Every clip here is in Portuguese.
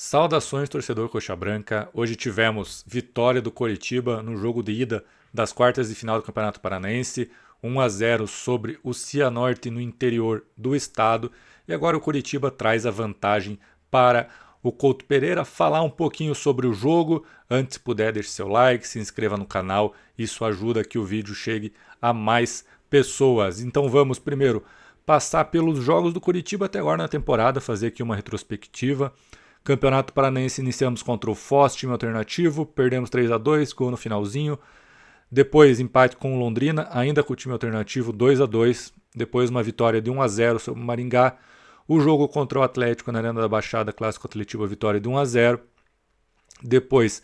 Saudações, torcedor Coxa Branca. Hoje tivemos vitória do Coritiba no jogo de ida das quartas de final do Campeonato Paranaense, 1-0 sobre o Cianorte no interior do estado. E agora o Coritiba traz a vantagem para o Couto Pereira. Falar um pouquinho sobre o jogo. Antes, se puder, deixe seu like, se inscreva no canal. Isso ajuda que o vídeo chegue a mais pessoas. Então vamos primeiro passar pelos jogos do Coritiba até agora na temporada, fazer aqui uma retrospectiva. Campeonato Paranaense, iniciamos contra o Foz, time alternativo, perdemos 3-2, gol no finalzinho. Depois empate com o Londrina, ainda com o time alternativo, 2-2. Depois uma vitória de 1-0 sobre o Maringá. O jogo contra o Atlético na Arena da Baixada, clássico Atlético, vitória de 1-0. Depois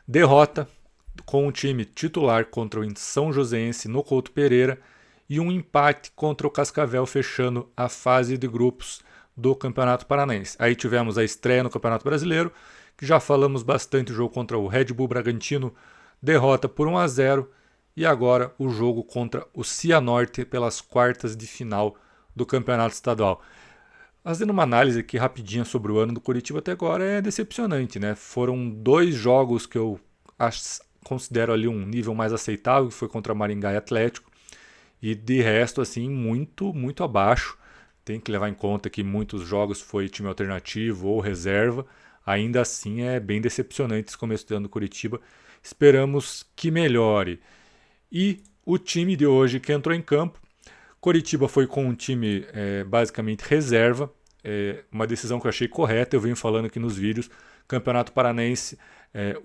derrota com o time titular contra o São Joséense no Couto Pereira. E um empate contra o Cascavel, fechando a fase de grupos do Campeonato Paranaense. Aí tivemos a estreia no Campeonato Brasileiro, que já falamos bastante, o jogo contra o Red Bull Bragantino, derrota por 1-0, e agora o jogo contra o Cianorte pelas quartas de final do Campeonato Estadual. Fazendo uma análise aqui rapidinha sobre o ano do Coritiba até agora, é decepcionante, né? Foram 2 jogos que eu considero ali um nível mais aceitável, que foi contra Maringá e Atlético, e de resto, assim, muito abaixo. Tem que levar em conta que muitos jogos foi time alternativo ou reserva. Ainda assim é bem decepcionante esse começo de ano do Coritiba. Esperamos que melhore. E o time de hoje que entrou em campo, Coritiba foi com um time basicamente reserva. Uma decisão que eu achei correta, eu venho falando aqui nos vídeos. Campeonato Paranaense,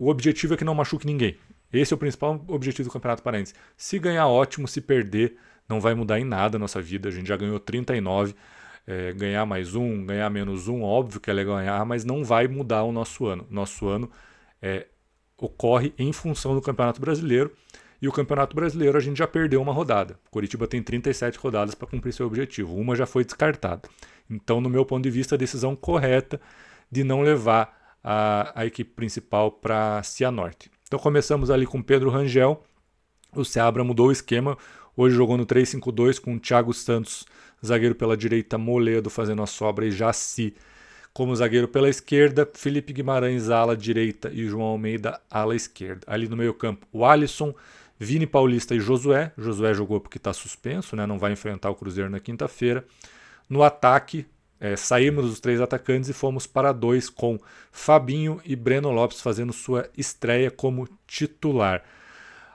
o objetivo é que não machuque ninguém. Esse é o principal objetivo do Campeonato Paranaense. Se ganhar, ótimo. Se perder, não vai mudar em nada a nossa vida. A gente já ganhou 39. Ganhar mais um, ganhar menos um, óbvio que é legal ganhar, mas não vai mudar o nosso ano. Nosso ano ocorre em função do Campeonato Brasileiro. E o Campeonato Brasileiro a gente já perdeu uma rodada. O Coritiba tem 37 rodadas para cumprir seu objetivo. Uma já foi descartada. Então, no meu ponto de vista, a decisão correta de não levar a equipe principal para Cianorte. Então começamos ali com Pedro Rangel. O Seabra mudou o esquema. Hoje jogou no 3-5-2 com o Thiago Santos, zagueiro pela direita, Moledo fazendo a sobra e Jaci como zagueiro pela esquerda, Felipe Guimarães ala direita e João Almeida ala esquerda. Ali no meio campo, o Alisson, Vini Paulista e Josué. Josué jogou porque está suspenso, né? Não vai enfrentar o Cruzeiro na quinta-feira. No ataque, saímos dos 3 atacantes e fomos para 2 com Fabinho e Breno Lopes fazendo sua estreia como titular.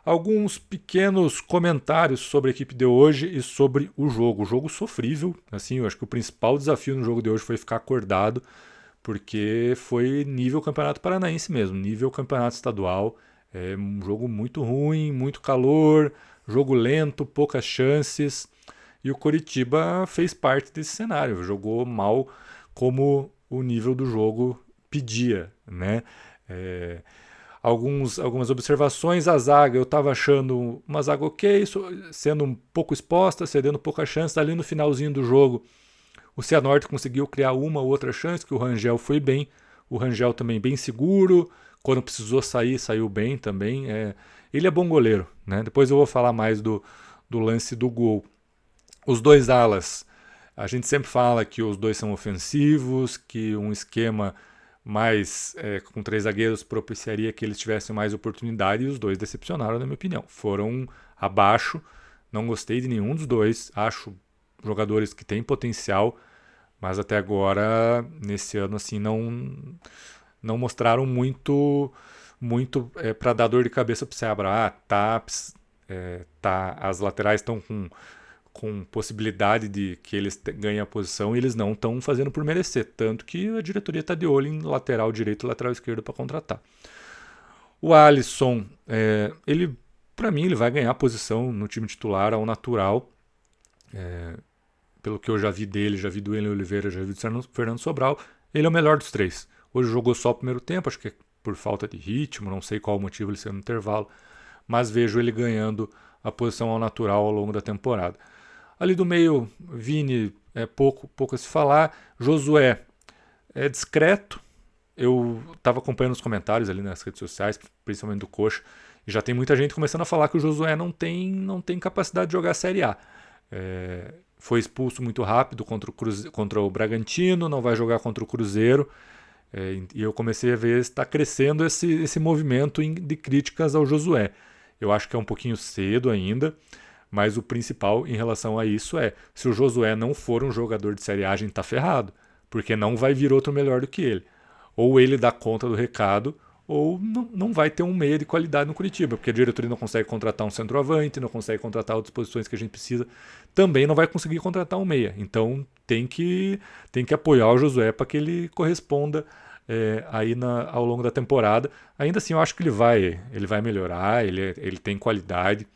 Alguns pequenos comentários sobre a equipe de hoje e sobre o jogo. O jogo sofrível, assim, eu acho que o principal desafio no jogo de hoje foi ficar acordado, porque foi nível Campeonato Paranaense mesmo, nível Campeonato Estadual. É um jogo muito ruim, muito calor, jogo lento, poucas chances. E o Coritiba fez parte desse cenário, jogou mal como o nível do jogo pedia, né? Algumas observações. A zaga, eu estava achando uma zaga ok, sendo um pouco exposta, cedendo pouca chance. Ali no finalzinho do jogo, o Cianorte conseguiu criar uma ou outra chance, que o Rangel foi bem. O Rangel também bem seguro, quando precisou sair, saiu bem também. Ele é bom goleiro, né? Depois eu vou falar mais do lance do gol. Os 2 alas, a gente sempre fala que os 2 são ofensivos, que um esquema mais com 3 zagueiros propiciaria que eles tivessem mais oportunidade, e os 2 decepcionaram, na minha opinião. Foram abaixo, não gostei de nenhum dos 2, acho jogadores que têm potencial, mas até agora, nesse ano, assim, não mostraram muito para dar dor de cabeça para o Seabra. As laterais estão com possibilidade de que eles ganhem a posição, e eles não estão fazendo por merecer, tanto que a diretoria está de olho em lateral direito e lateral esquerdo para contratar. O Alisson, ele, para mim, ele vai ganhar a posição no time titular ao natural, pelo que eu já vi dele, já vi do Enio Oliveira, já vi do Fernando Sobral, ele é o melhor dos 3. Hoje jogou só o primeiro tempo, acho que é por falta de ritmo, não sei qual o motivo ele ser no intervalo, mas vejo ele ganhando a posição ao natural ao longo da temporada. Ali do meio, Vini pouco a se falar. Josué é discreto. Eu estava acompanhando os comentários ali nas redes sociais, principalmente do Coxa, e já tem muita gente começando a falar que o Josué não tem capacidade de jogar a Série A. Foi expulso muito rápido contra o Bragantino, não vai jogar contra o Cruzeiro. E eu comecei a ver está crescendo esse movimento de críticas ao Josué. Eu acho que é um pouquinho cedo ainda, mas o principal em relação a isso é, se o Josué não for um jogador de Série A, a gente está ferrado, porque não vai vir outro melhor do que ele. Ou ele dá conta do recado, ou não vai ter um meia de qualidade no Curitiba, porque a diretoria não consegue contratar um centroavante, não consegue contratar outras posições que a gente precisa, também não vai conseguir contratar um meia. Então tem que apoiar o Josué para que ele corresponda aí ao longo da temporada. Ainda assim, eu acho que ele vai melhorar, ele tem qualidade.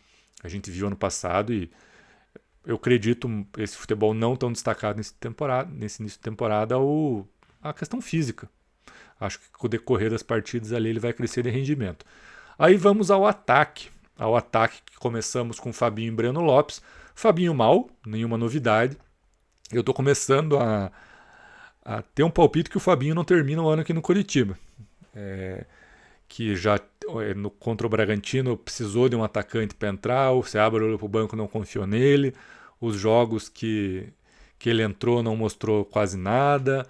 A gente viu ano passado e eu acredito esse futebol não tão destacado nesse início de temporada, a questão física. Acho que com o decorrer das partidas ali ele vai crescer de rendimento. Aí vamos ao ataque. Ao ataque que começamos com Fabinho e Breno Lopes. Fabinho mal, nenhuma novidade. Eu estou começando a ter um palpite que o Fabinho não termina o ano aqui no Curitiba. Que já contra o Bragantino precisou de um atacante para entrar, o Seabra olhou para o banco, não confiou nele. Os jogos que ele entrou não mostrou quase nada.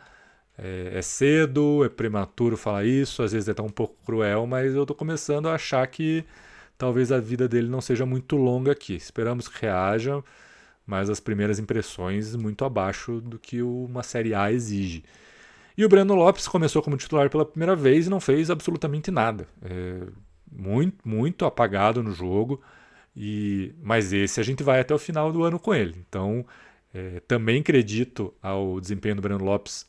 É cedo, é prematuro falar isso, às vezes é até um pouco cruel, mas eu estou começando a achar que talvez a vida dele não seja muito longa aqui. Esperamos que reaja, mas as primeiras impressões muito abaixo do que uma Série A exige. E o Breno Lopes começou como titular pela primeira vez e não fez absolutamente nada. Muito, muito apagado no jogo, mas esse a gente vai até o final do ano com ele. Então, também acredito ao desempenho do Breno Lopes,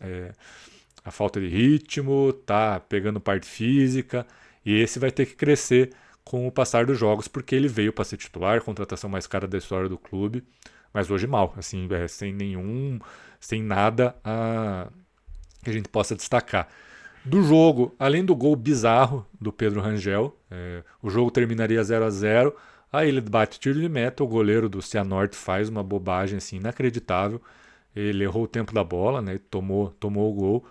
a falta de ritmo, tá pegando parte física, e esse vai ter que crescer com o passar dos jogos, porque ele veio para ser titular, contratação mais cara da história do clube, mas hoje mal, assim, sem nada que a gente possa destacar. Do jogo, além do gol bizarro do Pedro Rangel, o jogo terminaria 0-0, aí ele bate tiro de meta, o goleiro do Cianorte faz uma bobagem assim, inacreditável. Ele errou o tempo da bola, né? Tomou o gol.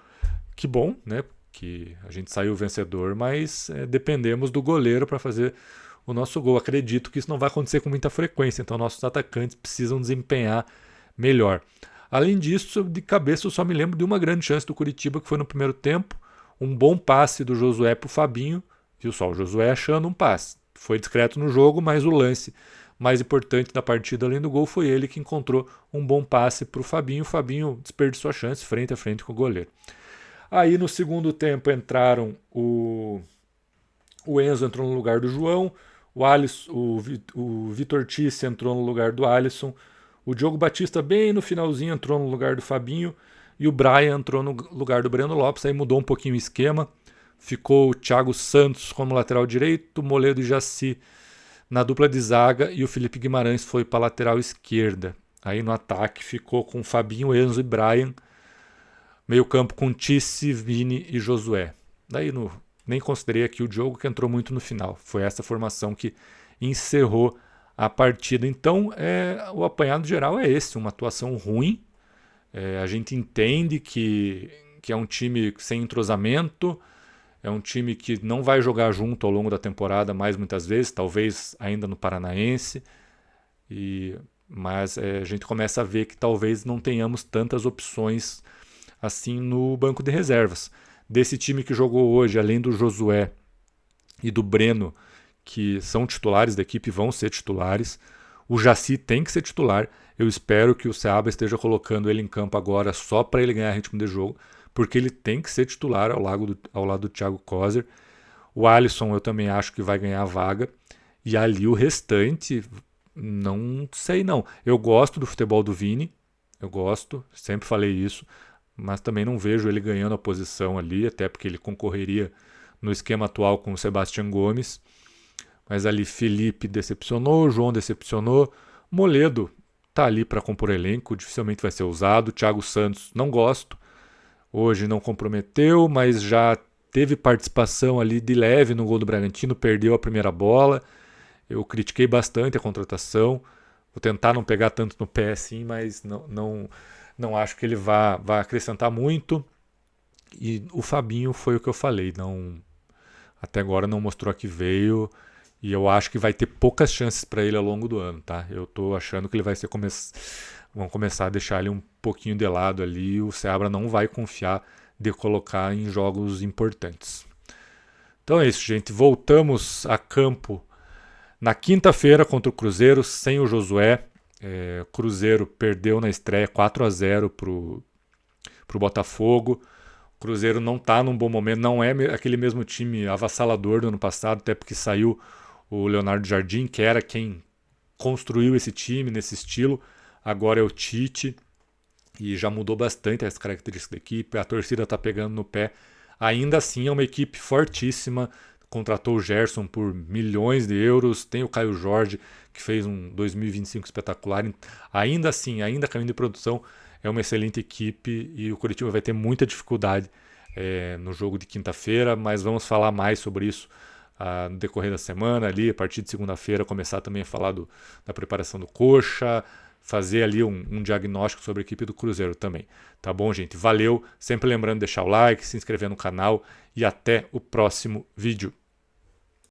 Que bom, né? Que a gente saiu vencedor, mas dependemos do goleiro para fazer o nosso gol. Acredito que isso não vai acontecer com muita frequência, então nossos atacantes precisam desempenhar melhor. Além disso, de cabeça eu só me lembro de uma grande chance do Curitiba, que foi no primeiro tempo, um bom passe do Josué para o Fabinho, viu só, o Josué achando um passe. Foi discreto no jogo, mas o lance mais importante da partida, além do gol, foi ele que encontrou um bom passe para o Fabinho. O Fabinho desperdiçou a chance frente a frente com o goleiro. Aí no segundo tempo entraram o Enzo entrou no lugar do João, o Vitor Tisse entrou no lugar do Alisson, o Diogo Batista bem no finalzinho entrou no lugar do Fabinho e o Brian entrou no lugar do Breno Lopes. Aí mudou um pouquinho o esquema. Ficou o Thiago Santos como lateral direito, Moledo e Jaci na dupla de zaga e o Felipe Guimarães foi para a lateral esquerda. Aí no ataque ficou com Fabinho, Enzo e Brian. Meio campo com Tisse, Vini e Josué. Daí nem considerei aqui o Diogo, que entrou muito no final. Foi essa formação que encerrou a partida. Então o apanhado geral é esse, uma atuação ruim. A gente entende que é um time sem entrosamento, é um time que não vai jogar junto ao longo da temporada mais muitas vezes, talvez ainda no Paranaense. Mas a gente começa a ver que talvez não tenhamos tantas opções assim no banco de reservas. Desse time que jogou hoje, além do Josué e do Breno, que são titulares da equipe, vão ser titulares, o Jaci tem que ser titular. Eu espero que o Seabra esteja colocando ele em campo agora só para ele ganhar ritmo de jogo, porque ele tem que ser titular ao lado do Thiago Kozer. O Alisson eu também acho que vai ganhar a vaga. E ali o restante, não sei não. Eu gosto do futebol do Vini, eu gosto, sempre falei isso, mas também não vejo ele ganhando a posição ali, até porque ele concorreria no esquema atual com o Sebastião Gomes. Mas ali Felipe decepcionou, João decepcionou, Moledo tá ali para compor elenco, dificilmente vai ser usado. Thiago Santos não gosto, hoje não comprometeu, mas já teve participação ali de leve no gol do Bragantino, perdeu a primeira bola. Eu critiquei bastante a contratação, vou tentar não pegar tanto no pé assim, mas não acho que ele vá acrescentar muito. E o Fabinho foi o que eu falei, até agora não mostrou a que veio. E eu acho que vai ter poucas chances para ele ao longo do ano, tá? Eu tô achando que ele vai vão começar a deixar ele um pouquinho de lado ali. O Seabra não vai confiar de colocar em jogos importantes. Então é isso, gente. Voltamos a campo na quinta-feira contra o Cruzeiro, sem o Josué. O Cruzeiro perdeu na estreia 4-0 para o Botafogo. O Cruzeiro não está num bom momento, não é aquele mesmo time avassalador do ano passado, até porque saiu o Leonardo Jardim, que era quem construiu esse time nesse estilo. Agora é o Tite e já mudou bastante as características da equipe. A torcida está pegando no pé. Ainda assim é uma equipe fortíssima. Contratou o Gerson por milhões de euros. Tem o Caio Jorge, que fez um 2025 espetacular. Ainda assim, ainda caminho de produção, é uma excelente equipe e o Coritiba vai ter muita dificuldade no jogo de quinta-feira, mas vamos falar mais sobre isso no decorrer da semana, ali, a partir de segunda-feira, começar também a falar da preparação do Coxa, fazer ali um diagnóstico sobre a equipe do Cruzeiro também. Tá bom, gente? Valeu. Sempre lembrando de deixar o like, se inscrever no canal e até o próximo vídeo.